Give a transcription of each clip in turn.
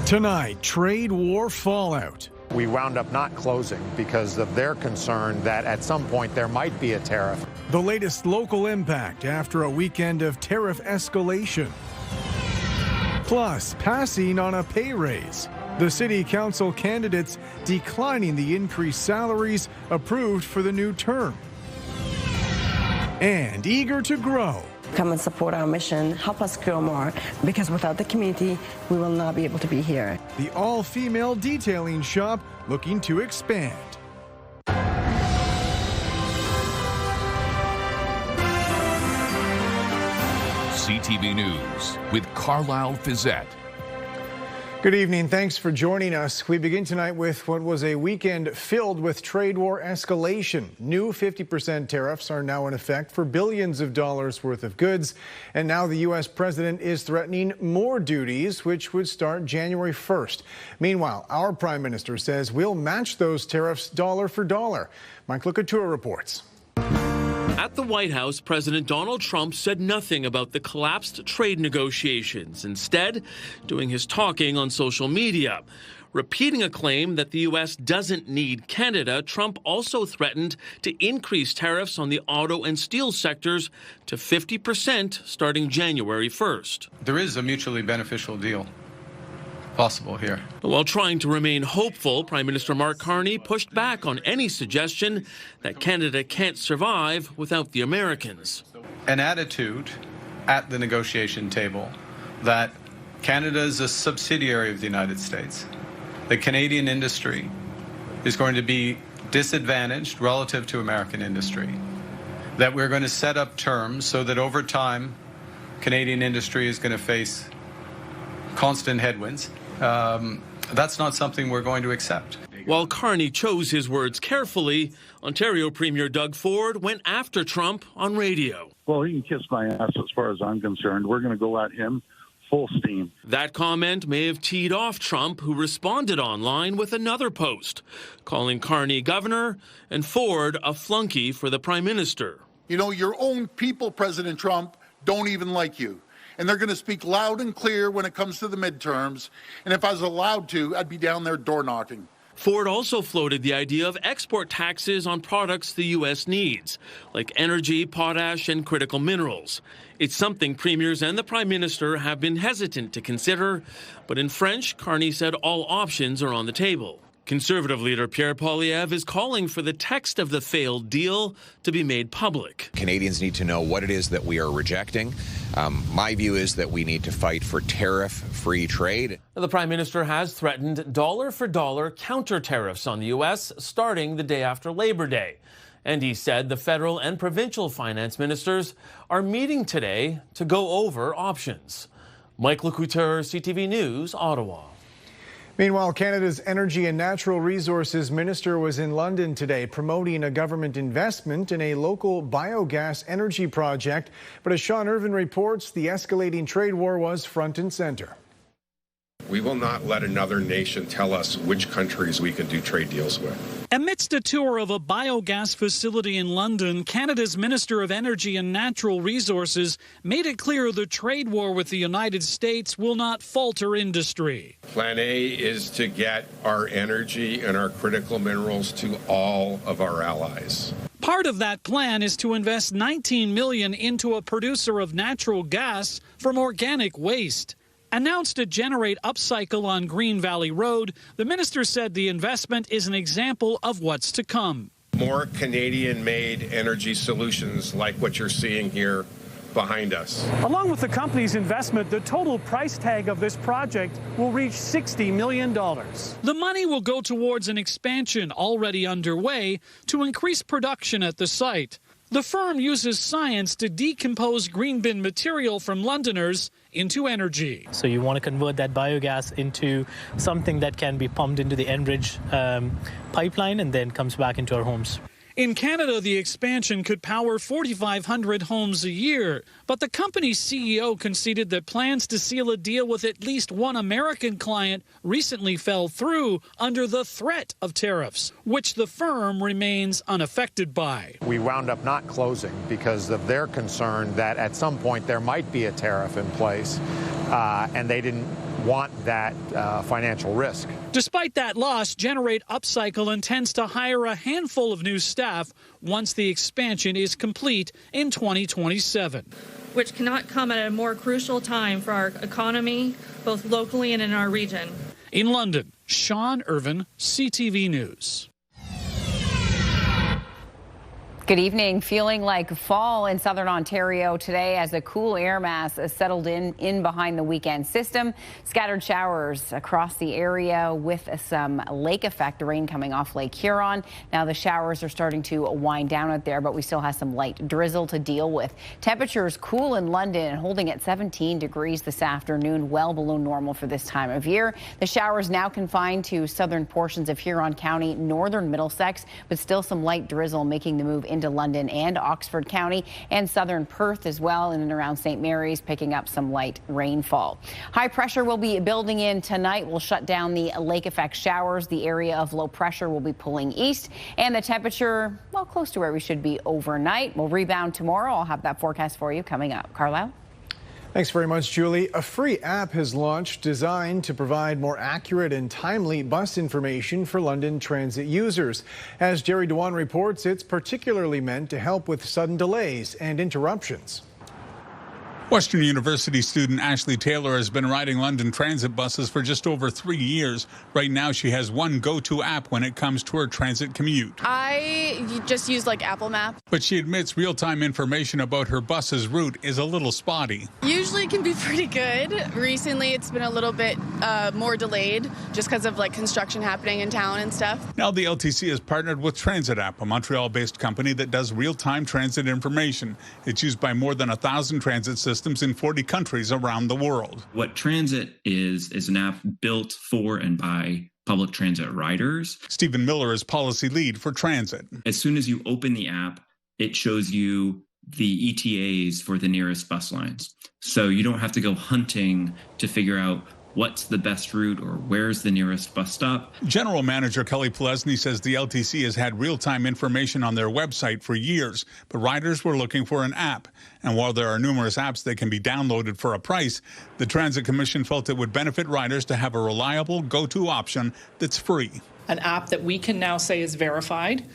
Tonight, trade war fallout. We wound up not closing because of their concern that at some point there might be a tariff. The latest local impact after a weekend of tariff escalation. Plus, passing on a pay raise. The city council candidates declining the increased salaries approved for the new term. And eager to grow. Come and support our mission, help us grow more, because without the community, we will not be able to be here. The all-female detailing shop looking to expand. CTV News with Carlyle Fiset. Good evening. Thanks for joining us. We begin tonight with what was a weekend filled with trade war escalation. New 50% tariffs are now in effect for billions of dollars worth of goods. And now the U.S. president is threatening more duties, which would start January 1st. Meanwhile, our prime minister says we'll match those tariffs dollar for dollar. Mike Lucatua reports. At the White House, President Donald Trump said nothing about the collapsed trade negotiations, instead doing his talking on social media. Repeating a claim that the U.S. doesn't need Canada, Trump also threatened to increase tariffs on the auto and steel sectors to 50% starting January 1st. There is a mutually beneficial deal possible here. While trying to remain hopeful, Prime Minister Mark Carney pushed back on any suggestion that Canada can't survive without the Americans. An attitude at the negotiation table that Canada is a subsidiary of the United States. The Canadian industry is going to be disadvantaged relative to American industry. That we're going to set up terms so that over time, Canadian industry is going to face constant headwinds. That's not something we're going to accept. While Carney chose his words carefully, Ontario Premier Doug Ford went after Trump on radio. Well, he can kiss my ass as far as I'm concerned. We're going to go at him full steam. That comment may have teed off Trump, who responded online with another post, calling Carney governor and Ford a flunky for the prime minister. You know, your own people, President Trump, don't even like you. And they're going to speak loud and clear when it comes to the midterms. And if I was allowed to, I'd be down there door knocking. Ford also floated the idea of export taxes on products the U.S. needs, like energy, potash, and critical minerals. It's something premiers and the prime minister have been hesitant to consider. But in French, Carney said all options are on the table. Conservative leader Pierre Poilievre is calling for the text of the failed deal to be made public. Canadians need to know what it is that we are rejecting. My view is that we need to fight for tariff-free trade. The Prime Minister has threatened dollar-for-dollar counter-tariffs on the U.S. starting the day after Labor Day. And he said the federal and provincial finance ministers are meeting today to go over options. Mike Lecouteur, CTV News, Ottawa. Meanwhile, Canada's Energy and Natural Resources Minister was in London today promoting a government investment in a local biogas energy project. But as Sean Irvin reports, the escalating trade war was front and center. We will not let another nation tell us which countries we can do trade deals with. Amidst a tour of a biogas facility in London, Canada's Minister of Energy and Natural Resources made it clear the trade war with the United States will not falter industry. Plan A is to get our energy and our critical minerals to all of our allies. Part of that plan is to invest $19 million into a producer of natural gas from organic waste. Announced to generate upcycle on Green Valley Road, the minister said the investment is an example of what's to come. More Canadian-made energy solutions like what you're seeing here behind us. Along with the company's investment, the total price tag of this project will reach $60 million. The money will go towards an expansion already underway to increase production at the site. The firm uses science to decompose green bin material from Londoners into energy. So you want to convert that biogas into something that can be pumped into the Enbridge pipeline and then comes back into our homes. In Canada, the expansion could power 4,500 homes a year. But the company's CEO conceded that plans to seal a deal with at least one American client recently fell through under the threat of tariffs, which the firm remains unaffected by. We wound up not closing because of their concern that at some point there might be a tariff in place, and they didn't want that financial risk. Despite that loss, Generate Upcycle intends to hire a handful of new staff once the expansion is complete in 2027. Which cannot come at a more crucial time for our economy, both locally and in our region. In London, Sean Irvin, CTV News. Good evening. Feeling like fall in southern Ontario today as a cool air mass is settled in behind the weekend system. Scattered showers across the area with some lake effect, the rain coming off Lake Huron. Now the showers are starting to wind down out there, but we still have some light drizzle to deal with. Temperatures cool in London and holding at 17 degrees this afternoon, well below normal for this time of year. The showers now confined to southern portions of Huron County, northern Middlesex, but still some light drizzle making the move into London and Oxford County and southern Perth as well, in and around St. Mary's, picking up some light rainfall. High pressure will be building in tonight. Will shut down the lake effect showers. The area of low pressure will be pulling east, and the temperature, well, close to where we should be overnight. We'll rebound tomorrow. I'll have that forecast for you coming up. Carlyle? Thanks very much, Julie. A free app has launched designed to provide more accurate and timely bus information for London Transit users. As Jerry Dewan reports, it's particularly meant to help with sudden delays and interruptions. Western University student Ashley Taylor has been riding London Transit buses for just over 3 years. Right now, she has one go-to app when it comes to her transit commute. I just use like Apple Map. But she admits real-time information about her bus's route is a little spotty. Usually it can be pretty good. Recently, it's been a little bit more delayed just because of like construction happening in town and stuff. Now the LTC has partnered with Transit App, a Montreal-based company that does real-time transit information. It's used by more than 1,000 transit systems in 40 countries around the world. What Transit is an app built for and by public transit riders. Stephen Miller is policy lead for Transit. As soon as you open the app, it shows you the ETAs for the nearest bus lines. So you don't have to go hunting to figure out what's the best route or where's the nearest bus stop. General Manager Kelly Plesny says the LTC has had real-time information on their website for years, but riders were looking for an app. And while there are numerous apps that can be downloaded for a price, the Transit Commission felt it would benefit riders to have a reliable go-to option that's free. An app that we can now say is verified.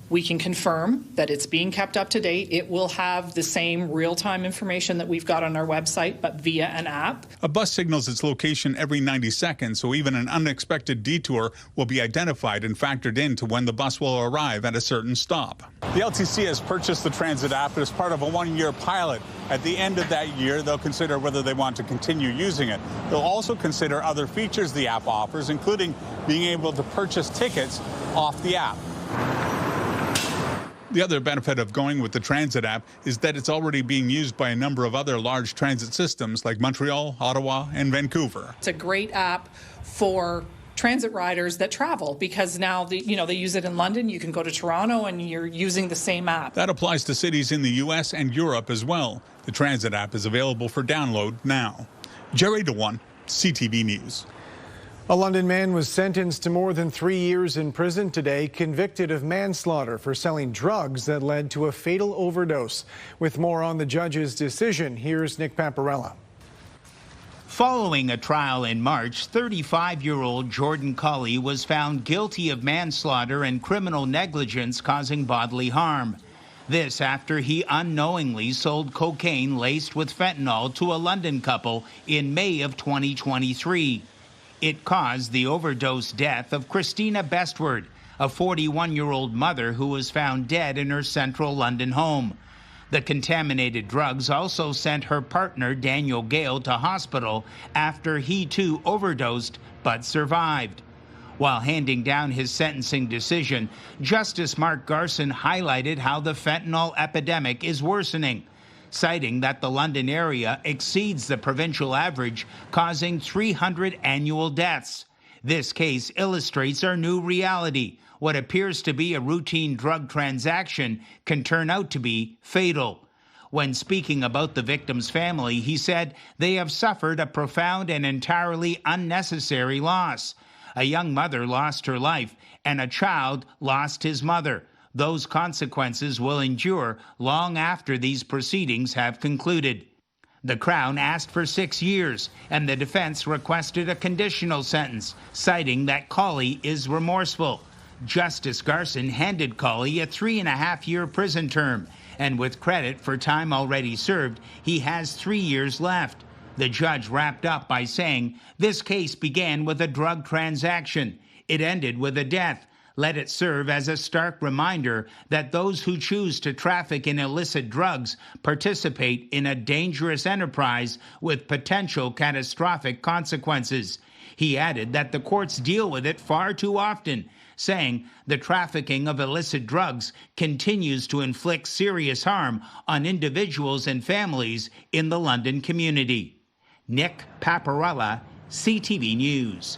We can confirm that it's being kept up to date. It will have the same real-time information that we've got on our website, but via an app. A bus signals its location every 90 seconds, so even an unexpected detour will be identified and factored into when the bus will arrive at a certain stop. The LTC has purchased the Transit app as part of a one-year pilot. At the end of that year, they'll consider whether they want to continue using it. They'll also consider other features the app offers, including being able to purchase tickets off the app. The other benefit of going with the Transit app is that it's already being used by a number of other large transit systems like Montreal, Ottawa, and Vancouver. It's a great app for transit riders that travel because now they use it in London. You can go to Toronto and you're using the same app. That applies to cities in the U.S. and Europe as well. The Transit app is available for download now. Jerry Dewan, CTV News. A London man was sentenced to more than 3 years in prison today, convicted of manslaughter for selling drugs that led to a fatal overdose. With more on the judge's decision, here's Nick Paparella. Following a trial in March, 35-year-old Jordan Culley was found guilty of manslaughter and criminal negligence causing bodily harm. This after he unknowingly sold cocaine laced with fentanyl to a London couple in May of 2023. It caused the overdose death of Christina Bestward, a 41-year-old mother who was found dead in her central London home. The contaminated drugs also sent her partner, Daniel Gale, to hospital after he too overdosed but survived. While handing down his sentencing decision, Justice Mark Garson highlighted how the fentanyl epidemic is worsening, citing that the London area exceeds the provincial average, causing 300 annual deaths. This case illustrates our new reality. What appears to be a routine drug transaction can turn out to be fatal. When speaking about the victim's family, he said they have suffered a profound and entirely unnecessary loss. A young mother lost her life, and a child lost his mother. Those consequences will endure long after these proceedings have concluded. The Crown asked for 6 years, and the defense requested a conditional sentence, citing that Colley is remorseful. Justice Garson handed Colley a 3.5-year prison term, and with credit for time already served, he has 3 years left. The judge wrapped up by saying, "This case began with a drug transaction. It ended with a death. Let it serve as a stark reminder that those who choose to traffic in illicit drugs participate in a dangerous enterprise with potential catastrophic consequences." He added that the courts deal with it far too often, saying the trafficking of illicit drugs continues to inflict serious harm on individuals and families in the London community. Nick Paparella, CTV News.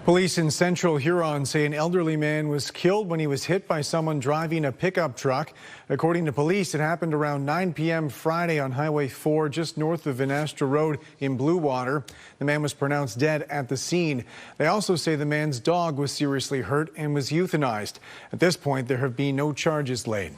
Police in Central Huron say an elderly man was killed when he was hit by someone driving a pickup truck. According to police, it happened around 9 p.m. Friday on Highway 4, just north of Vinastra Road in Bluewater. The man was pronounced dead at the scene. They also say the man's dog was seriously hurt and was euthanized. At this point, there have been no charges laid.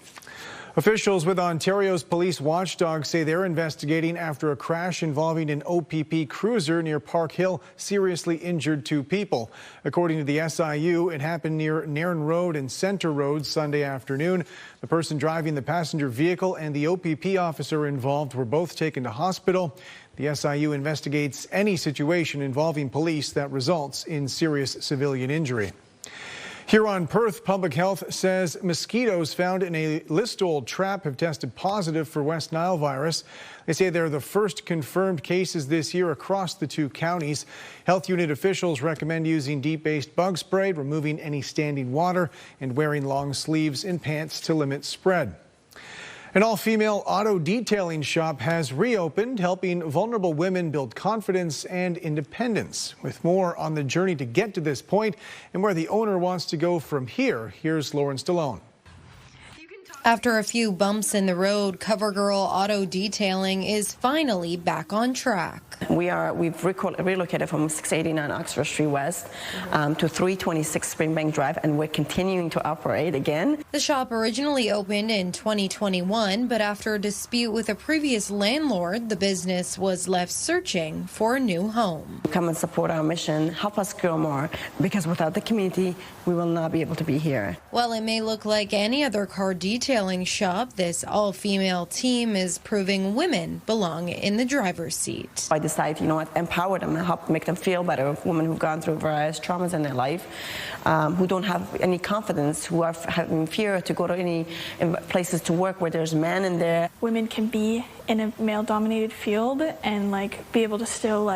Officials with Ontario's police watchdog say they're investigating after a crash involving an OPP cruiser near Park Hill seriously injured 2 people. According to the SIU, it happened near Nairn Road and Centre Road Sunday afternoon. The person driving the passenger vehicle and the OPP officer involved were both taken to hospital. The SIU investigates any situation involving police that results in serious civilian injury. Here on Perth, Public Health says mosquitoes found in a Listowel trap have tested positive for West Nile virus. They say they're the first confirmed cases this year across the 2 counties. Health unit officials recommend using deep-based bug spray, removing any standing water, and wearing long sleeves and pants to limit spread. An all-female auto detailing shop has reopened, helping vulnerable women build confidence and independence. With more on the journey to get to this point and where the owner wants to go from here, here's Lauren Stallone. After a few bumps in the road, CoverGirl Auto Detailing is finally back on track. We've relocated from 689 Oxford Street West to 326 Springbank Drive, and we're continuing to operate again. The shop originally opened in 2021, but after a dispute with a previous landlord, the business was left searching for a new home. Come and support our mission, help us grow more, because without the community, we will not be able to be here. While it may look like any other car detailing shop, this all-female team is proving women belong in the driver's seat. I decided, empower them and help make them feel better. Women who've gone through various traumas in their life, who don't have any confidence, who are having fear to go to any places to work where there's men in there. Women can be in a male-dominated field and be able to still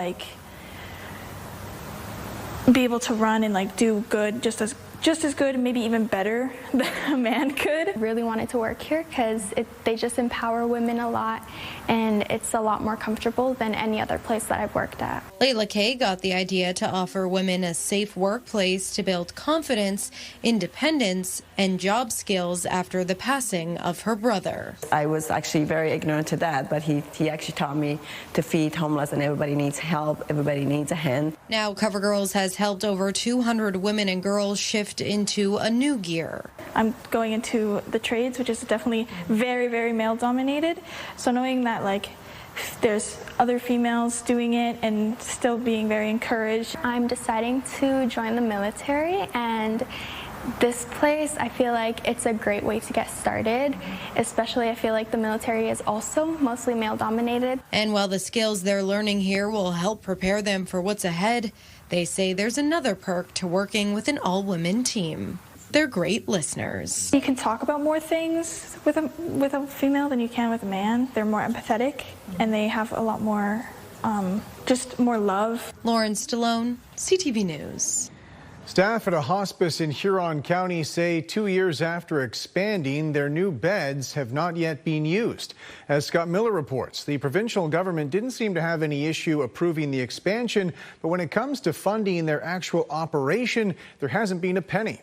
be able to run and do good just as good, maybe even better than a man could. I really wanted to work here because they just empower women a lot, and it's a lot more comfortable than any other place that I've worked at. Layla Kay got the idea to offer women a safe workplace to build confidence, independence, and job skills after the passing of her brother. I was actually very ignorant to that, but he actually taught me to feed homeless, and everybody needs help, everybody needs a hand. Now CoverGirls has helped over 200 women and girls shift into a new gear. I'm going into the trades, which is definitely very, very male dominated. So knowing that there's other females doing it and still being very encouraged. I'm deciding to join the military, and this place, I feel like it's a great way to get started. Especially I feel like the military is also mostly male dominated. And while the skills they're learning here will help prepare them for what's ahead, they say there's another perk to working with an all-women team. They're great listeners. You can talk about more things with a female than you can with a man. They're more empathetic, and they have a lot more, just more love. Lauren Stallone, CTV News. Staff at a hospice in Huron County say 2 years after expanding, their new beds have not yet been used. As Scott Miller reports, the provincial government didn't seem to have any issue approving the expansion, but when it comes to funding their actual operation, there hasn't been a penny.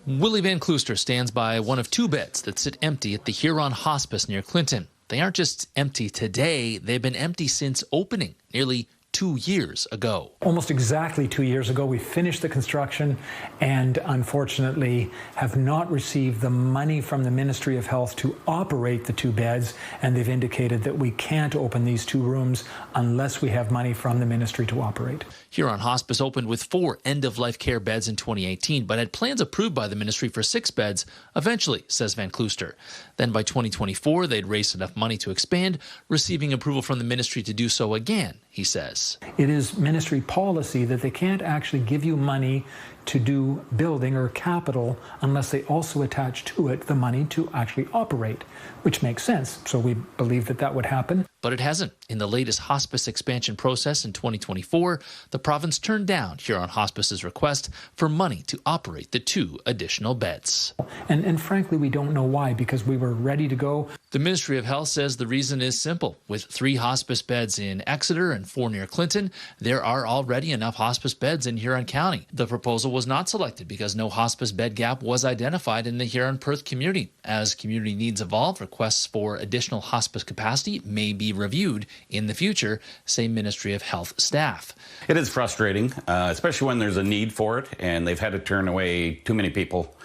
Willie Van Klooster stands by one of 2 beds that sit empty at the Huron Hospice near Clinton. They aren't just empty today, they've been empty since opening nearly 2 years ago. Almost exactly 2 years ago, we finished the construction and unfortunately have not received the money from the Ministry of Health to operate the 2 beds, and they've indicated that we can't open these 2 rooms unless we have money from the ministry to operate. Huron Hospice opened with 4 end-of-life care beds in 2018, but had plans approved by the ministry for 6 beds eventually, says Van Klooster. Then by 2024, they'd raised enough money to expand, receiving approval from the ministry to do so again, he says. It is ministry policy that they can't actually give you money to do building or capital unless they also attach to it the money to actually operate, which makes sense. So we believe that that would happen. But it hasn't. In the latest hospice expansion process in 2024, the province turned down Huron Hospice's request for money to operate the 2 additional beds. And frankly, we don't know why, because we were ready to go. The Ministry of Health says the reason is simple. With 3 hospice beds in Exeter and 4 near Clinton, there are already enough hospice beds in Huron County. The proposal was not selected because no hospice bed gap was identified in the Huron-Perth community. As community needs evolve, requests for additional hospice capacity may be reviewed in the future, say Ministry of Health staff. It is frustrating, especially when there's a need for it, and they've had to turn away too many people.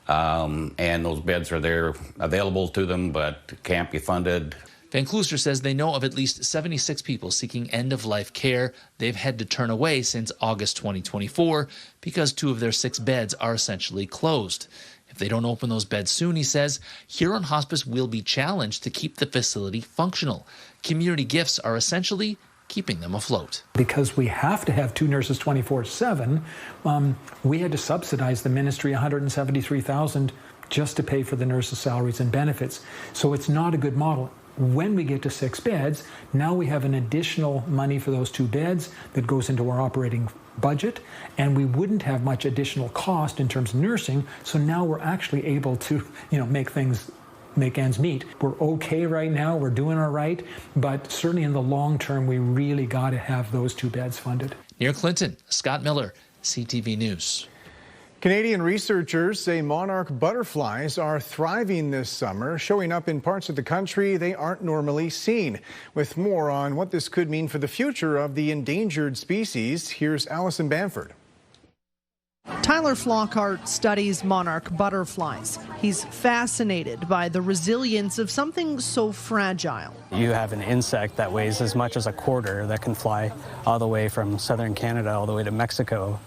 And those beds are there available to them, but can't be funded. Van Klooster says they know of at least 76 people seeking end-of-life care they've had to turn away since August 2024 because 2 of their 6 beds are essentially closed. If they don't open those beds soon, he says, Huron Hospice will be challenged to keep the facility functional. Community gifts are essentially keeping them afloat. Because we have to have 2 nurses 24/7, we had to subsidize the ministry $173,000 just to pay for the nurses' salaries and benefits. So it's not a good model. When we get to 6 beds, now we have an additional money for those 2 beds that goes into our operating budget, and we wouldn't have much additional cost in terms of nursing. So now we're actually able to, make ends meet. We're okay right now, we're doing all right, but certainly in the long term, we really got to have those 2 beds funded. Near Clinton, Scott Miller, CTV News. Canadian researchers say monarch butterflies are thriving this summer, showing up in parts of the country they aren't normally seen. With more on what this could mean for the future of the endangered species, here's Alison Bamford. Tyler Flockhart studies monarch butterflies. He's fascinated by the resilience of something so fragile. You have an insect that weighs as much as a quarter that can fly all the way from southern Canada all the way to Mexico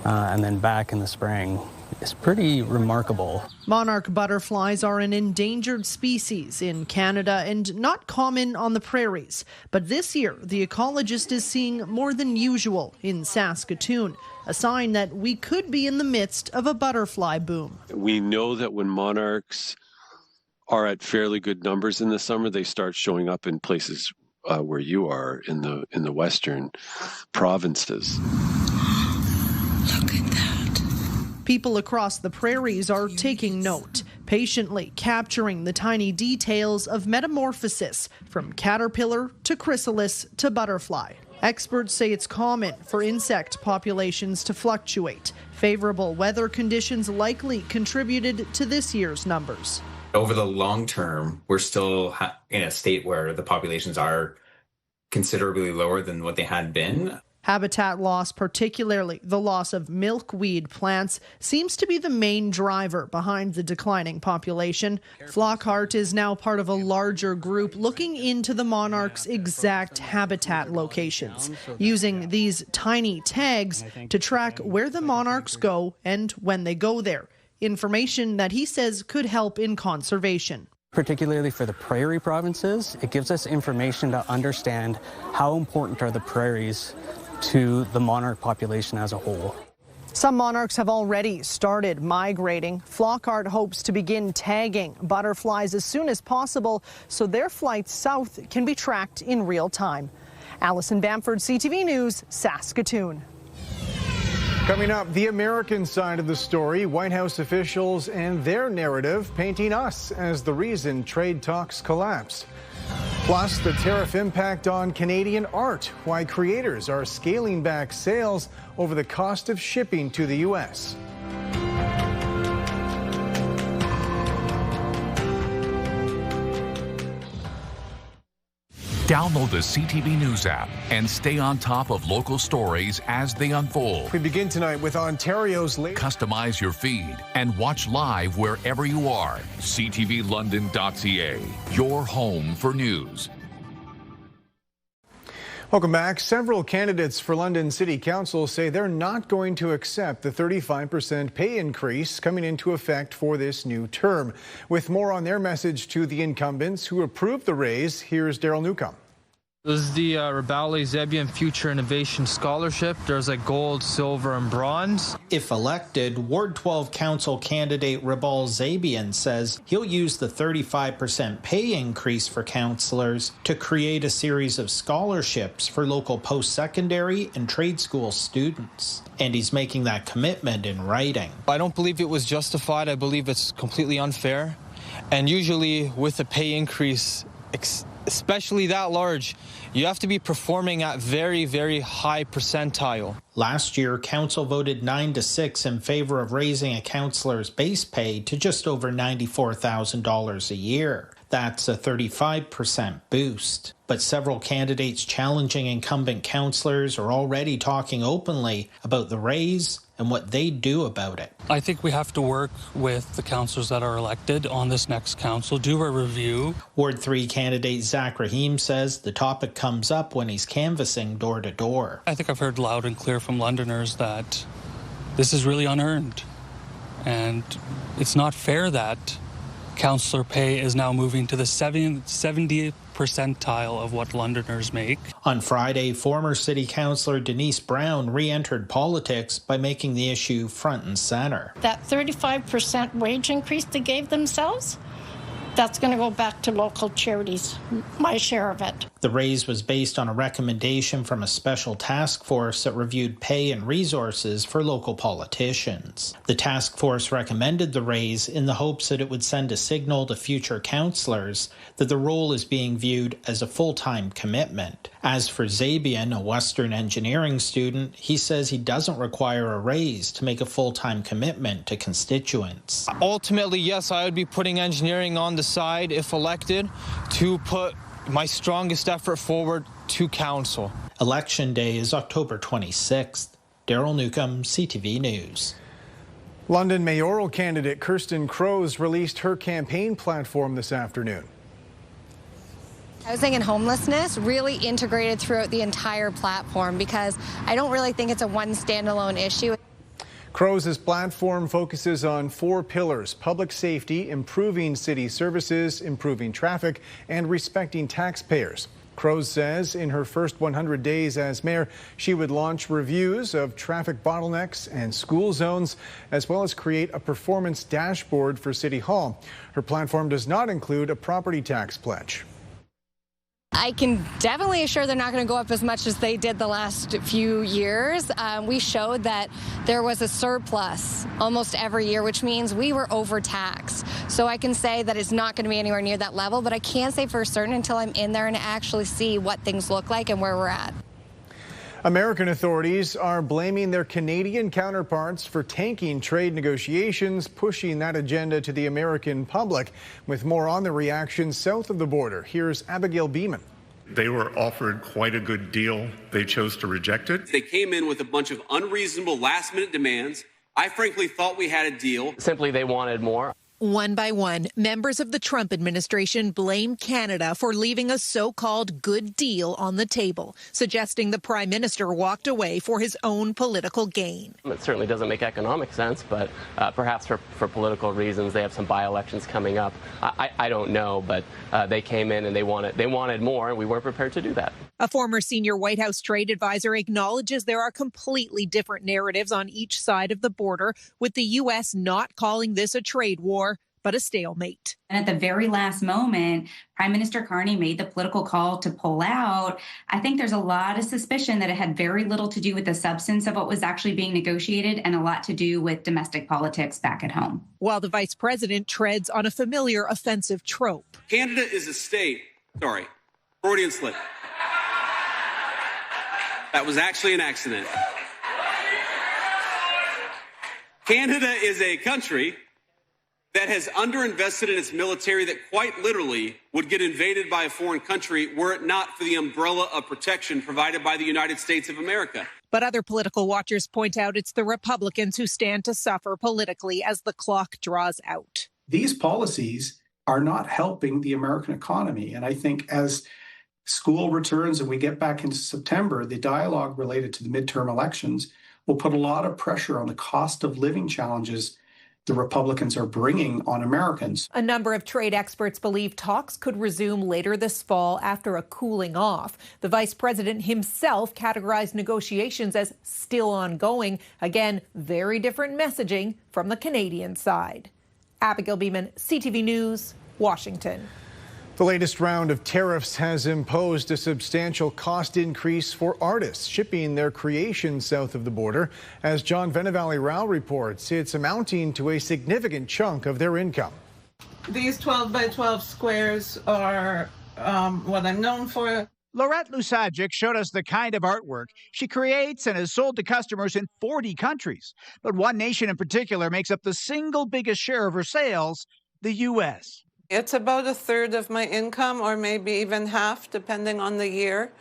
and then back in the spring. It's pretty remarkable. Monarch butterflies are an endangered species in Canada and not common on the prairies. But this year, the ecologist is seeing more than usual in Saskatoon, a sign that we could be in the midst of a butterfly boom. We know that when monarchs are at fairly good numbers in the summer, they start showing up in places where you are in the western provinces. Look at that. People across the prairies are taking note, patiently capturing the tiny details of metamorphosis from caterpillar to chrysalis to butterfly. Experts say it's common for insect populations to fluctuate. Favorable weather conditions likely contributed to this year's numbers. Over the long term, we're still in a state where the populations are considerably lower than what they had been. Habitat loss, particularly the loss of milkweed plants, seems to be the main driver behind the declining population. Flockhart is now part of a larger group looking into the monarch's exact habitat locations, using these tiny tags to track where the monarchs go and when they go there. Information that he says could help in conservation. Particularly for the prairie provinces, it gives us information to understand how important are the prairies to the monarch population as a whole. Some monarchs have already started migrating. Flockhart hopes to begin tagging butterflies as soon as possible so their flights south can be tracked in real time. Alison Bamford, CTV News, Saskatoon. Coming up, the American side of the story, White House officials and their narrative painting us as the reason trade talks collapsed. Plus, the tariff impact on Canadian art, why creators are scaling back sales over the cost of shipping to the U.S. Download the CTV News app and stay on top of local stories as they unfold. We begin tonight with Ontario's Customize your feed and watch live wherever you are. ctvlondon.ca, your home for news. Welcome back. Several candidates for London City Council say they're not going to accept the 35% pay increase coming into effect for this new term. With more on their message to the incumbents who approved the raise, here's Daryl Newcomb. This is the Rabale Zebian Future Innovation Scholarship. There's a gold, silver, and bronze. If elected, Ward 12 Council candidate Rabal Zebian says he'll use the 35% pay increase for councillors to create a series of scholarships for local post-secondary and trade school students. And he's making that commitment in writing. I don't believe it was justified. I believe it's completely unfair. And usually with a pay increase, especially that large, you have to be performing at very, very high percentile. Last year, council voted 9-6 in favor of raising a councillor's base pay to just over $94,000 a year. That's a 35% boost. But several candidates challenging incumbent councillors are already talking openly about the raise and what they do about it. I think we have to work with the councillors that are elected on this next council, do a review. Ward 3 candidate Zach Rahim says the topic comes up when he's canvassing door to door. I think I've heard loud and clear from Londoners that this is really unearned. And it's not fair that councillor pay is now moving to the 70th percentile of what Londoners make. On Friday, former City Councillor Denise Brown re-entered politics by making the issue front and center. That 35% wage increase they gave themselves, that's going to go back to local charities, my share of it. The raise was based on a recommendation from a special task force that reviewed pay and resources for local politicians. The task force recommended the raise in the hopes that it would send a signal to future councillors that the role is being viewed as a full-time commitment. As for Zebian, a Western engineering student, he says he doesn't require a raise to make a full-time commitment to constituents. Ultimately, yes, I would be putting engineering on the side if elected to put my strongest effort forward to council. Election day is October 26th. Daryl Newcomb, CTV News. London mayoral candidate Kirsten Crows released her campaign platform this afternoon. Housing and homelessness really integrated throughout the entire platform because I don't really think it's a one standalone issue. Crow's platform focuses on 4 pillars: public safety, improving city services, improving traffic, and respecting taxpayers. Crow's says in her first 100 days as mayor, she would launch reviews of traffic bottlenecks and school zones, as well as create a performance dashboard for City Hall. Her platform does not include a property tax pledge. I can definitely assure they're not going to go up as much as they did the last few years. We showed that there was a surplus almost every year, which means we were overtaxed. So I can say that it's not going to be anywhere near that level, but I can't say for certain until I'm in there and actually see what things look like and where we're at. American authorities are blaming their Canadian counterparts for tanking trade negotiations, pushing that agenda to the American public. With more on the reaction south of the border, here's Abigail Beeman. They were offered quite a good deal. They chose to reject it. They came in with a bunch of unreasonable last-minute demands. I frankly thought we had a deal. Simply, they wanted more. One by one, members of the Trump administration blame Canada for leaving a so-called good deal on the table, suggesting the prime minister walked away for his own political gain. It certainly doesn't make economic sense, but perhaps for political reasons, they have some by-elections coming up. I don't know, but they came in and they wanted more, and we weren't prepared to do that. A former senior White House trade advisor acknowledges there are completely different narratives on each side of the border, with the U.S. not calling this a trade war, but a stalemate. And at the very last moment, Prime Minister Carney made the political call to pull out. I think there's a lot of suspicion that it had very little to do with the substance of what was actually being negotiated and a lot to do with domestic politics back at home. While the vice president treads on a familiar offensive trope. Canada is a state. Sorry, Freudian slip. That was actually an accident. Canada is a country that has underinvested in its military that quite literally would get invaded by a foreign country were it not for the umbrella of protection provided by the United States of America. But other political watchers point out it's the Republicans who stand to suffer politically as the clock draws out. These policies are not helping the American economy. And I think as school returns and we get back into September, the dialogue related to the midterm elections will put a lot of pressure on the cost of living challenges the Republicans are bringing on Americans. A number of trade experts believe talks could resume later this fall after a cooling off. The vice president himself categorized negotiations as still ongoing. Again, very different messaging from the Canadian side. Abigail Beeman, CTV News, Washington. The latest round of tariffs has imposed a substantial cost increase for artists shipping their creations south of the border. As John Venevalley-Rao reports, it's amounting to a significant chunk of their income. These 12 by 12 squares are what I'm known for. Laurette Lusajic showed us the kind of artwork she creates and has sold to customers in 40 countries. But one nation in particular makes up the single biggest share of her sales, the U.S. It's about a third of my income, or maybe even half, depending on the year.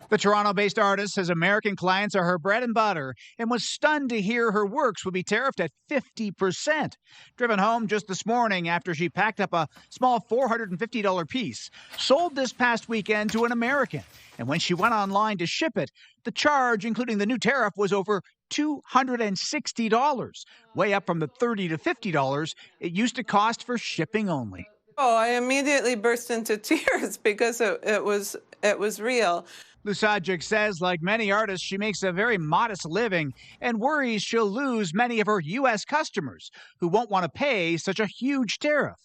The Toronto-based artist says American clients are her bread and butter and was stunned to hear her works would be tariffed at 50%. Driven home just this morning after she packed up a small $450 piece, sold this past weekend to an American. And when she went online to ship it, the charge, including the new tariff, was over $260, way up from the $30 to $50 it used to cost for shipping only. Oh, I immediately burst into tears because it was real. Lusajic says, like many artists, she makes a very modest living and worries she'll lose many of her U.S. customers who won't want to pay such a huge tariff.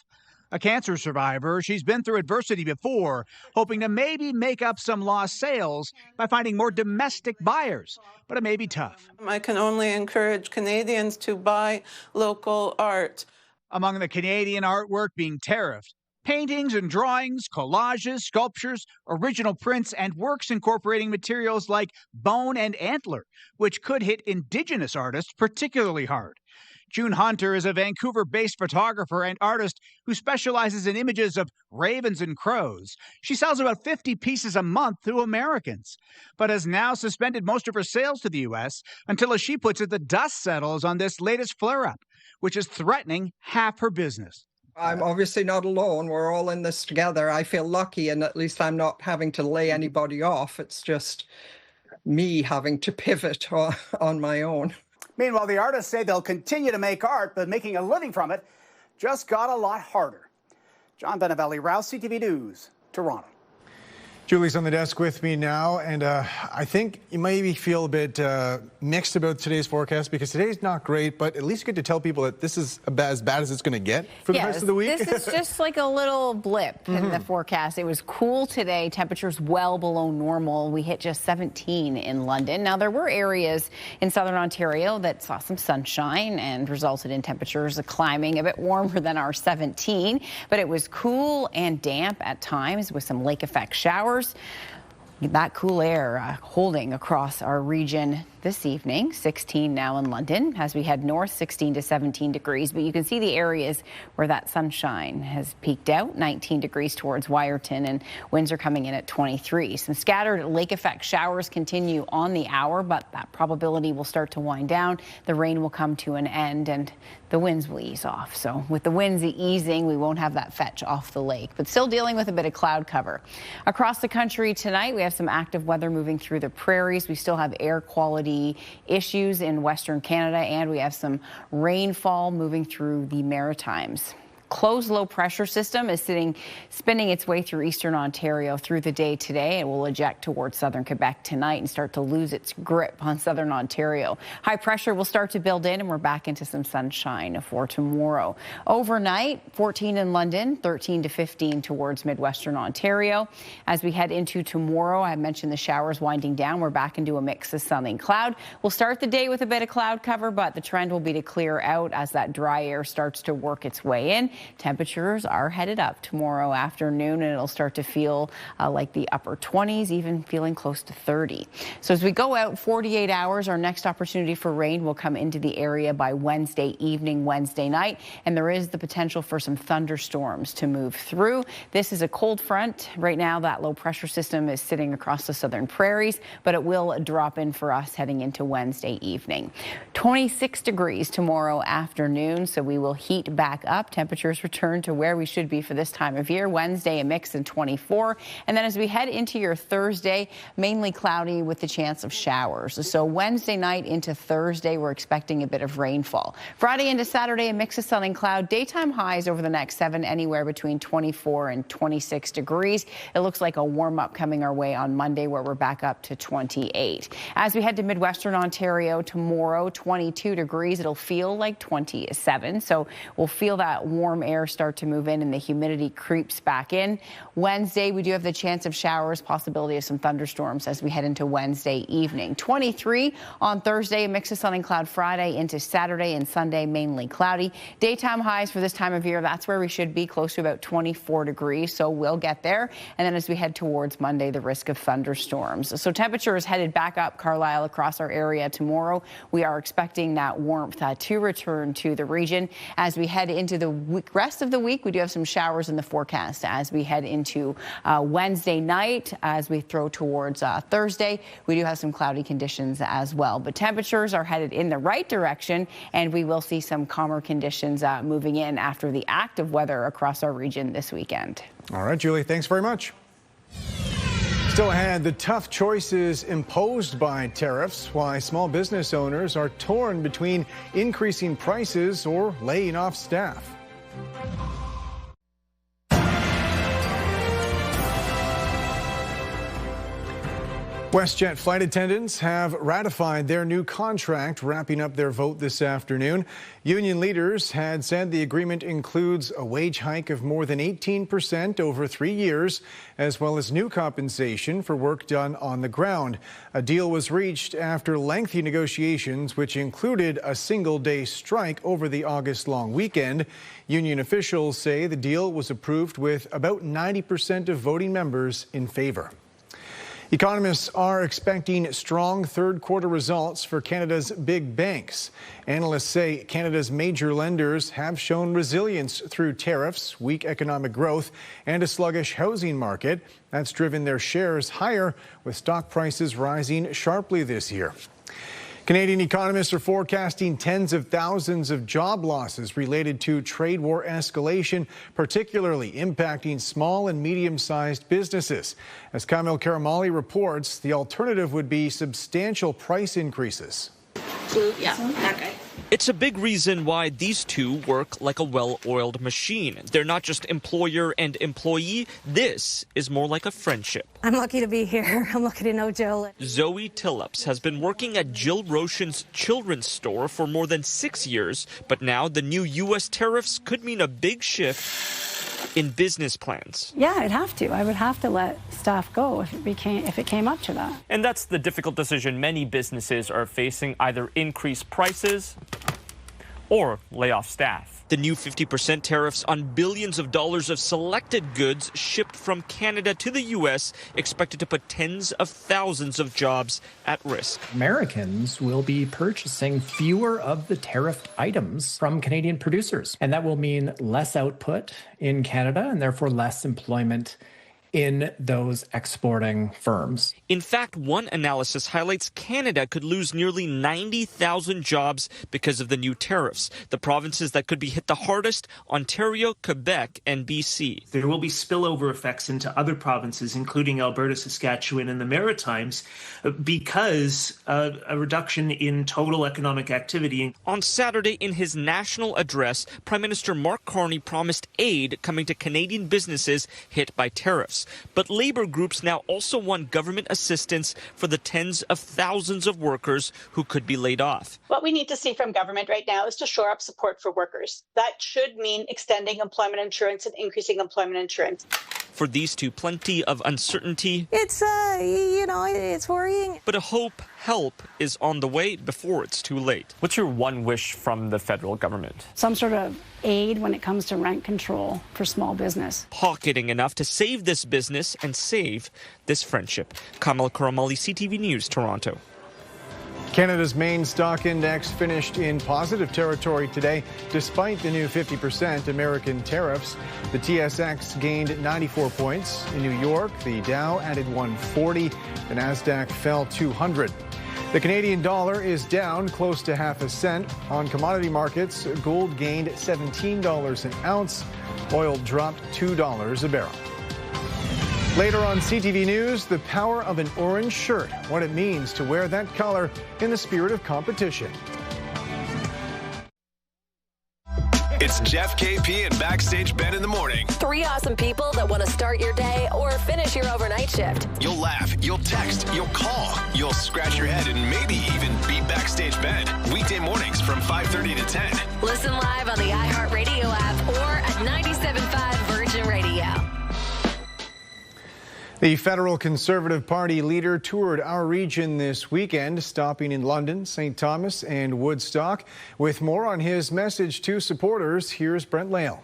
A cancer survivor, she's been through adversity before, hoping to maybe make up some lost sales by finding more domestic buyers. But it may be tough. I can only encourage Canadians to buy local art. Among the Canadian artwork being tariffed, paintings and drawings, collages, sculptures, original prints, and works incorporating materials like bone and antler, which could hit Indigenous artists particularly hard. June Hunter is a Vancouver-based photographer and artist who specializes in images of ravens and crows. She sells about 50 pieces a month to Americans, but has now suspended most of her sales to the U.S. until, as she puts it, the dust settles on this latest flare-up, which is threatening half her business. I'm obviously not alone. We're all in this together. I feel lucky, and at least I'm not having to lay anybody off. It's just me having to pivot on my own. Meanwhile, the artists say they'll continue to make art, but making a living from it just got a lot harder. John Venevalley-Rao, CTV News, Toronto. Julie's on the desk with me now, and I think you maybe feel a bit mixed about today's forecast because today's not great, but at least you get to tell people that this is as bad as it's going to get for the rest of the week. This is just like a little blip in the forecast. It was cool today, temperatures well below normal. We hit just 17 in London. Now, there were areas in southern Ontario that saw some sunshine and resulted in temperatures climbing a bit warmer than our 17, but it was cool and damp at times with some lake effect showers. That cool air holding across our region this evening. 16 now in London. As we head north, 16 to 17 degrees. But you can see the areas where that sunshine has peaked out. 19 degrees towards Wyerton, and winds are coming in at 23. Some scattered lake effect showers continue on the hour, but that probability will start to wind down. The rain will come to an end, and the winds will ease off. So with the winds easing, we won't have that fetch off the lake, but still dealing with a bit of cloud cover. Across the country tonight, we have some active weather moving through the prairies. We still have air quality issues in Western Canada, and we have some rainfall moving through the Maritimes. Closed low pressure system is spinning its way through eastern Ontario through the day today. It will eject towards southern Quebec tonight and start to lose its grip on southern Ontario. High pressure will start to build in, and we're back into some sunshine for tomorrow. Overnight, 14 in London, 13 to 15 towards midwestern Ontario. As we head into tomorrow, I mentioned the showers winding down. We're back into a mix of sun and cloud. We'll start the day with a bit of cloud cover, but the trend will be to clear out as that dry air starts to work its way in. Temperatures are headed up tomorrow afternoon, and it'll start to feel like the upper 20s, even feeling close to 30. So as we go out 48 hours, our next opportunity for rain will come into the area by Wednesday evening, Wednesday night, and there is the potential for some thunderstorms to move through. This is a cold front. Right now, that low pressure system is sitting across the southern prairies, but it will drop in for us heading into Wednesday evening. 26 degrees tomorrow afternoon, so we will heat back up. Temperatures return to where we should be for this time of year. Wednesday, a mix in 24. And then as we head into your Thursday, mainly cloudy with the chance of showers. So Wednesday night into Thursday, we're expecting a bit of rainfall. Friday into Saturday, a mix of sun and cloud. Daytime highs over the next 7, anywhere between 24 and 26 degrees. It looks like a warm up coming our way on Monday, where we're back up to 28. As we head to Midwestern Ontario tomorrow, 22 degrees. It'll feel like 27. So we'll feel that warm air start to move in and the humidity creeps back in. Wednesday, we do have the chance of showers, possibility of some thunderstorms as we head into Wednesday evening. 23 on Thursday, a mix of sun and cloud. Friday into Saturday and Sunday, mainly cloudy. Daytime highs for this time of year, that's where we should be, close to about 24 degrees. So we'll get there. And then as we head towards Monday, the risk of thunderstorms. So temperature is headed back up, Carlyle, across our area tomorrow. We are expecting that warmth to return to the region. As we head into the rest of the week, we do have some showers in the forecast as we head into Wednesday night. As we throw towards Thursday, we do have some cloudy conditions as well. But temperatures are headed in the right direction, and we will see some calmer conditions moving in after the active weather across our region this weekend. All right, Julie, thanks very much. Still ahead, the tough choices imposed by tariffs, why small business owners are torn between increasing prices or laying off staff. WestJet flight attendants have ratified their new contract, wrapping up their vote this afternoon. Union leaders had said the agreement includes a wage hike of more than 18% over 3 years, as well as new compensation for work done on the ground. A deal was reached after lengthy negotiations, which included a single-day strike over the August long weekend. Union officials say the deal was approved with about 90% of voting members in favor. Economists are expecting strong third-quarter results for Canada's big banks. Analysts say Canada's major lenders have shown resilience through tariffs, weak economic growth, and a sluggish housing market. That's driven their shares higher, with stock prices rising sharply this year. Canadian economists are forecasting tens of thousands of job losses related to trade war escalation, particularly impacting small and medium-sized businesses. As Kamil Karamali reports, the alternative would be substantial price increases. Yeah, that guy. It's a big reason why these two work like a well-oiled machine. They're not just employer and employee. This is more like a friendship. I'm lucky to be here. I'm lucky to know Jill. Zoe Tillops has been working at Jill Roshan's children's store for more than 6 years, but now the new U.S. tariffs could mean a big shift in business plans. Yeah, I'd have to. I would have to let staff go if it came up to that. And that's the difficult decision many businesses are facing, either increase prices or lay off staff. The new 50% tariffs on billions of dollars of selected goods shipped from Canada to the U.S. expected to put tens of thousands of jobs at risk. Americans will be purchasing fewer of the tariffed items from Canadian producers, and that will mean less output in Canada and therefore less employment in those exporting firms. In fact, one analysis highlights Canada could lose nearly 90,000 jobs because of the new tariffs. The provinces that could be hit the hardest: Ontario, Quebec, and BC. There will be spillover effects into other provinces, including Alberta, Saskatchewan, and the Maritimes, because a reduction in total economic activity. On Saturday, in his national address, Prime Minister Mark Carney promised aid coming to Canadian businesses hit by tariffs. But labor groups now also want government assistance for the tens of thousands of workers who could be laid off. What we need to see from government right now is to shore up support for workers. That should mean extending employment insurance and increasing employment insurance. For these two, plenty of uncertainty. It's, it's worrying. But a help is on the way before it's too late. What's your one wish from the federal government? Some sort of aid when it comes to rent control for small business. Pocketing enough to save this business and save this friendship. Kamal Karamali, CTV News, Toronto. Canada's main stock index finished in positive territory today, despite the new 50% American tariffs. The TSX gained 94 points. In New York, the Dow added 140. The Nasdaq fell 200. The Canadian dollar is down close to half a cent. On commodity markets, gold gained $17 an ounce. Oil dropped $2 a barrel. Later on CTV News, the power of an orange shirt, what it means to wear that color in the spirit of competition. It's Jeff, KP, and Backstage Ben in the morning. 3 awesome people that want to start your day or finish your overnight shift. You'll laugh, you'll text, you'll call, you'll scratch your head, and maybe even beat Backstage Ben. Weekday mornings from 5:30 to 10. Listen live on the iHeartRadio app or at 97.5 Virgin Radio. The federal Conservative Party leader toured our region this weekend, stopping in London, St. Thomas, and Woodstock. With more on his message to supporters, here's Brent Lale.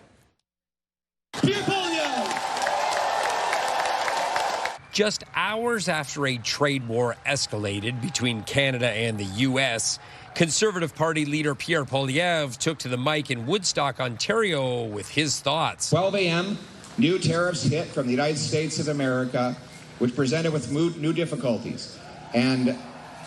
Just hours after a trade war escalated between Canada and the U.S., Conservative Party leader Pierre Poilievre took to the mic in Woodstock, Ontario, with his thoughts. 12 a.m., new tariffs hit from the United States of America, which presented with new difficulties. And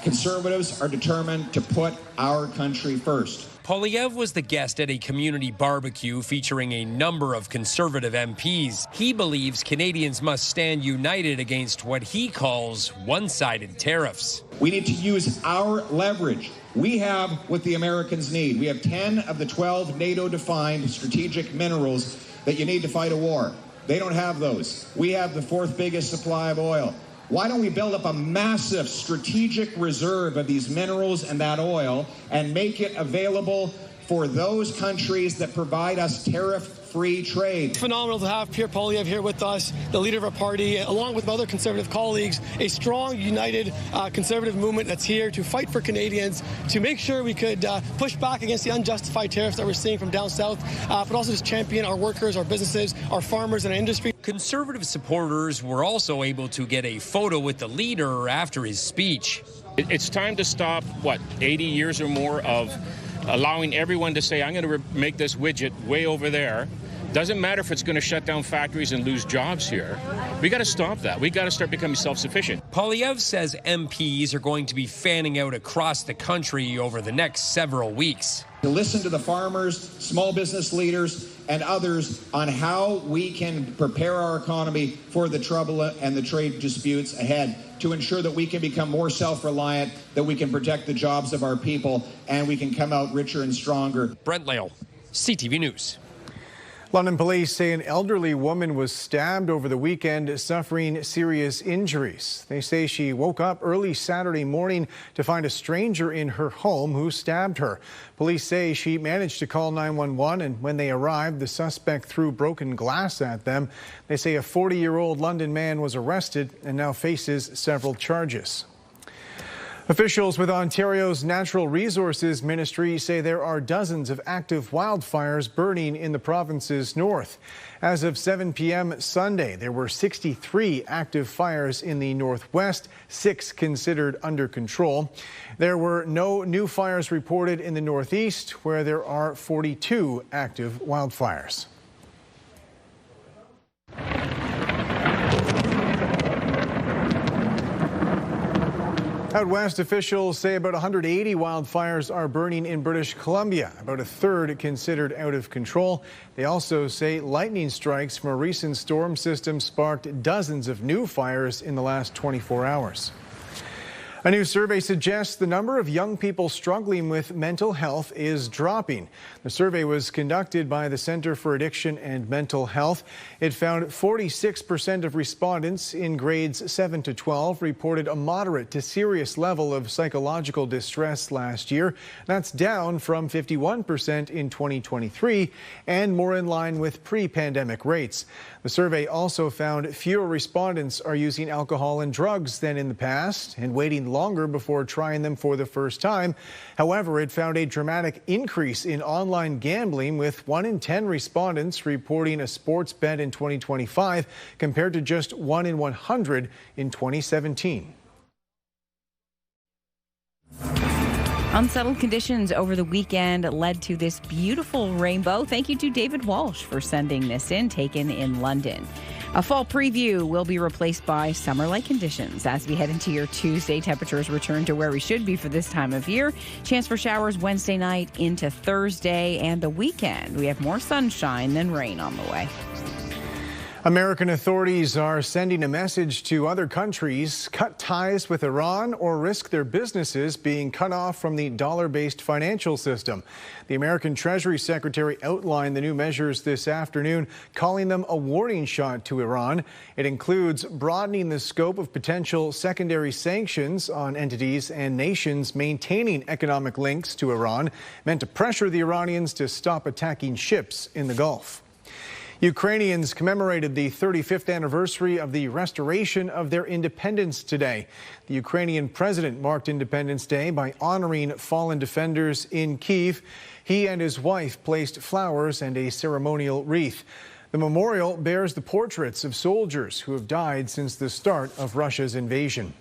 Conservatives are determined to put our country first. Poilievre was the guest at a community barbecue featuring a number of Conservative MPs. He believes Canadians must stand united against what he calls one-sided tariffs. We need to use our leverage we have what the Americans need. We have 10 of the 12 NATO-defined strategic minerals that you need to fight a war. They don't have those. We have the 4th biggest supply of oil. Why don't we build up a massive strategic reserve of these minerals and that oil and make it available for those countries that provide us tariff-free trade? Phenomenal to have Pierre Poilievre here with us, the leader of our party, along with other Conservative colleagues, a strong, united Conservative movement that's here to fight for Canadians, to make sure we could push back against the unjustified tariffs that we're seeing from down south, but also just champion our workers, our businesses, our farmers, and our industry. Conservative supporters were also able to get a photo with the leader after his speech. It's time to stop, 80 years or more of allowing everyone to say, I'm going to make this widget way over there. Doesn't matter if it's going to shut down factories and lose jobs here. We got to stop that. We got to start becoming self-sufficient. Poilievre says MPs are going to be fanning out across the country over the next several weeks. To listen to the farmers, small business leaders, and others on how we can prepare our economy for the trouble and the trade disputes ahead, to ensure that we can become more self-reliant, that we can protect the jobs of our people, and we can come out richer and stronger. Brent Lale, CTV News. London police say an elderly woman was stabbed over the weekend, suffering serious injuries. They say she woke up early Saturday morning to find a stranger in her home who stabbed her. Police say she managed to call 911, and when they arrived, the suspect threw broken glass at them. They say a 40-year-old London man was arrested and now faces several charges. Officials with Ontario's Natural Resources Ministry say there are dozens of active wildfires burning in the province's north. As of 7 p.m. Sunday, there were 63 active fires in the northwest, 6 considered under control. There were no new fires reported in the northeast, where there are 42 active wildfires. Out west, officials say about 180 wildfires are burning in British Columbia, about a third considered out of control. They also say lightning strikes from a recent storm system sparked dozens of new fires in the last 24 hours. A new survey suggests the number of young people struggling with mental health is dropping. The survey was conducted by the Center for Addiction and Mental Health. It found 46% of respondents in grades 7 to 12 reported a moderate to serious level of psychological distress last year. That's down from 51% in 2023 and more in line with pre-pandemic rates. The survey also found fewer respondents are using alcohol and drugs than in the past and waiting longer before trying them for the first time. However, it found a dramatic increase in online gambling, with 1 in 10 respondents reporting a sports bet in 2025 compared to just 1 in 100 in 2017. Unsettled conditions over the weekend led to this beautiful rainbow. Thank you to David Walsh for sending this in, taken in London. A fall preview will be replaced by summer-like conditions. As we head into your Tuesday, temperatures return to where we should be for this time of year. Chance for showers Wednesday night into Thursday and the weekend. We have more sunshine than rain on the way. American authorities are sending a message to other countries: cut ties with Iran or risk their businesses being cut off from the dollar-based financial system. The American Treasury Secretary outlined the new measures this afternoon, calling them a warning shot to Iran. It includes broadening the scope of potential secondary sanctions on entities and nations maintaining economic links to Iran, meant to pressure the Iranians to stop attacking ships in the Gulf. Ukrainians commemorated the 35th anniversary of the restoration of their independence today. The Ukrainian president marked Independence Day by honoring fallen defenders in Kyiv. He and his wife placed flowers and a ceremonial wreath. The memorial bears the portraits of soldiers who have died since the start of Russia's invasion.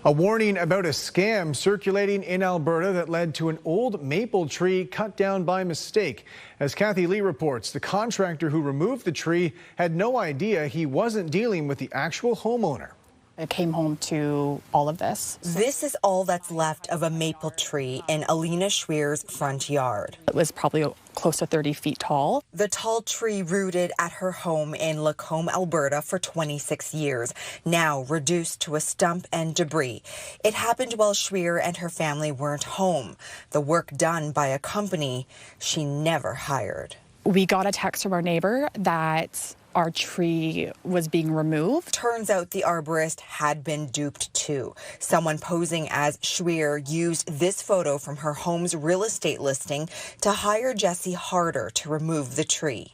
A warning about a scam circulating in Alberta that led to an old maple tree cut down by mistake. As Kathy Lee reports, the contractor who removed the tree had no idea he wasn't dealing with the actual homeowner. It came home to all of this. This is all that's left of a maple tree in Alina Schweer's front yard. It was probably close to 30 feet tall. The tall tree rooted at her home in Lacombe, Alberta for 26 years, now reduced to a stump and debris. It happened while Schweer and her family weren't home. The work done by a company she never hired. We got a text from our neighbor that our tree was being removed. Turns out the arborist had been duped too. Someone posing as Schweer used this photo from her home's real estate listing to hire Jesse Harder to remove the tree.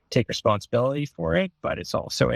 Take responsibility for it, but it's also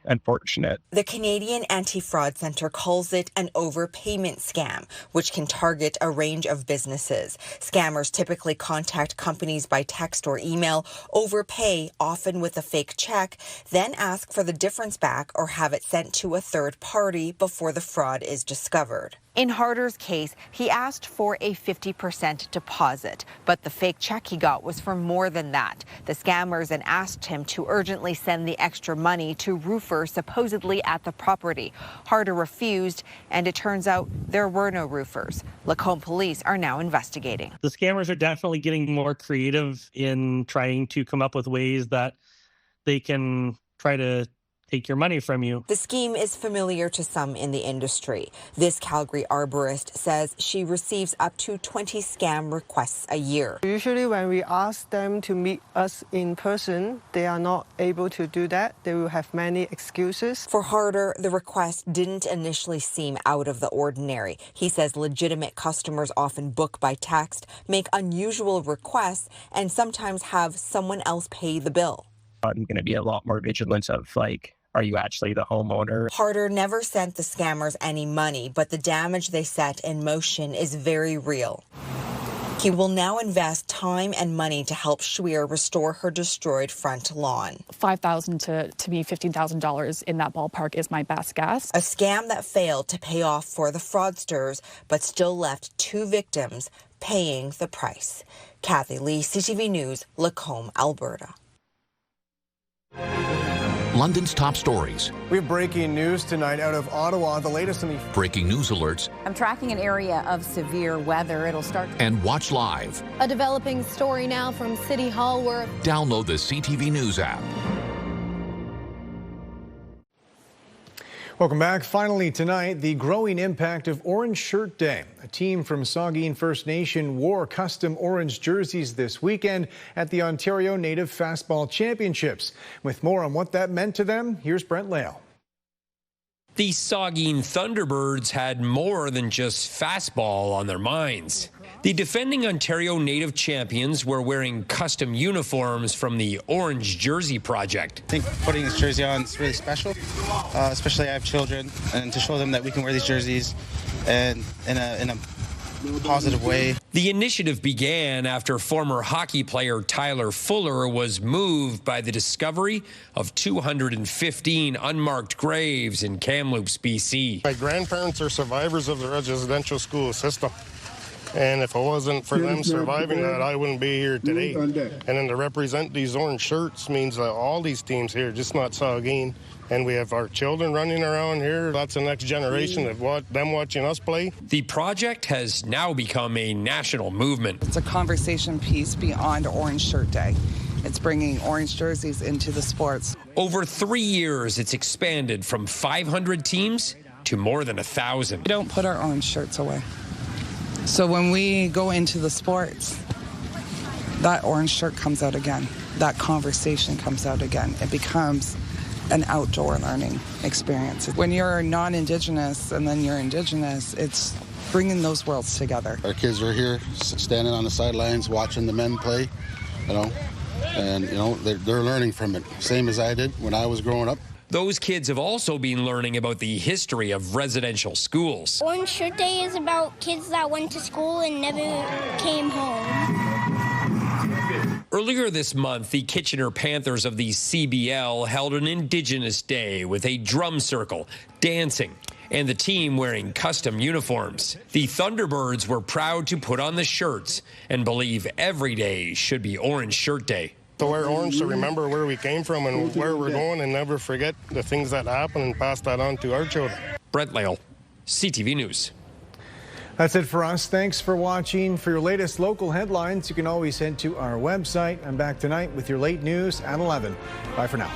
unfortunate. The Canadian Anti-Fraud Centre calls it an overpayment scam, which can target a range of businesses. Scammers typically contact companies by text or email, overpay, often with a fake check, then ask for the difference back or have it sent to a third party before the fraud is discovered. In Harder's case, he asked for a 50% deposit, but the fake check he got was for more than that. The scammers then asked him to urgently send the extra money to roofers supposedly at the property. Harder refused, and it turns out there were no roofers. Lacombe police are now investigating. The scammers are definitely getting more creative in trying to come up with ways that they can try to take your money from you. The scheme is familiar to some in the industry. This Calgary arborist says she receives up to 20 scam requests a year. Usually when we ask them to meet us in person, they are not able to do that. They will have many excuses. For Harder, the request didn't initially seem out of the ordinary. He says legitimate customers often book by text, make unusual requests, and sometimes have someone else pay the bill. I'm going to be a lot more vigilant of are you actually the homeowner? Harder never sent the scammers any money, but the damage they set in motion is very real. He will now invest time and money to help Schweer restore her destroyed front lawn. $5,000 to me, $15,000 in that ballpark is my best guess. A scam that failed to pay off for the fraudsters, but still left 2 victims paying the price. Kathy Lee, CTV News, Lacombe, Alberta. London's top stories. We have breaking news tonight out of Ottawa. The latest in the breaking news alerts. I'm tracking an area of severe weather. It'll start. And watch live. A developing story now from City Hall where. Download the CTV News app. Welcome back. Finally tonight, the growing impact of Orange Shirt Day. A team from Saugeen First Nation wore custom orange jerseys this weekend at the Ontario Native Fastball Championships. With more on what that meant to them, here's Brent Lale. The Saugeen Thunderbirds had more than just fastball on their minds. The defending Ontario Native champions were wearing custom uniforms from the Orange Jersey Project. I think putting this jersey on is really special, especially I have children, and to show them that we can wear these jerseys and in a positive way. The initiative began after former hockey player Tyler Fuller was moved by the discovery of 215 unmarked graves in Kamloops, BC. My grandparents are survivors of the residential school system. And if it wasn't for them surviving that, I wouldn't be here today. And then to represent these orange shirts means that all these teams here, just not Saugeen, and we have our children running around here. That's the next generation of them watching us play. The project has now become a national movement. It's a conversation piece beyond Orange Shirt Day. It's bringing orange jerseys into the sports. Over 3 years, it's expanded from 500 teams to more than 1,000. We don't put our orange shirts away. So when we go into the sports, that orange shirt comes out again. That conversation comes out again. It becomes an outdoor learning experience. When you're non-Indigenous and then you're Indigenous, it's bringing those worlds together. Our kids are here standing on the sidelines watching the men play, and they're learning from it, same as I did when I was growing up. Those kids have also been learning about the history of residential schools. Orange Shirt Day is about kids that went to school and never came home. Earlier this month, the Kitchener Panthers of the CBL held an Indigenous Day with a drum circle, dancing, and the team wearing custom uniforms. The Thunderbirds were proud to put on the shirts and believe every day should be Orange Shirt Day. To wear orange to remember where we came from and where we're going and never forget the things that happen and pass that on to our children. Brent Lale, CTV News. That's it for us. Thanks for watching. For your latest local headlines, you can always head to our website. I'm back tonight with your late news at 11. Bye for now.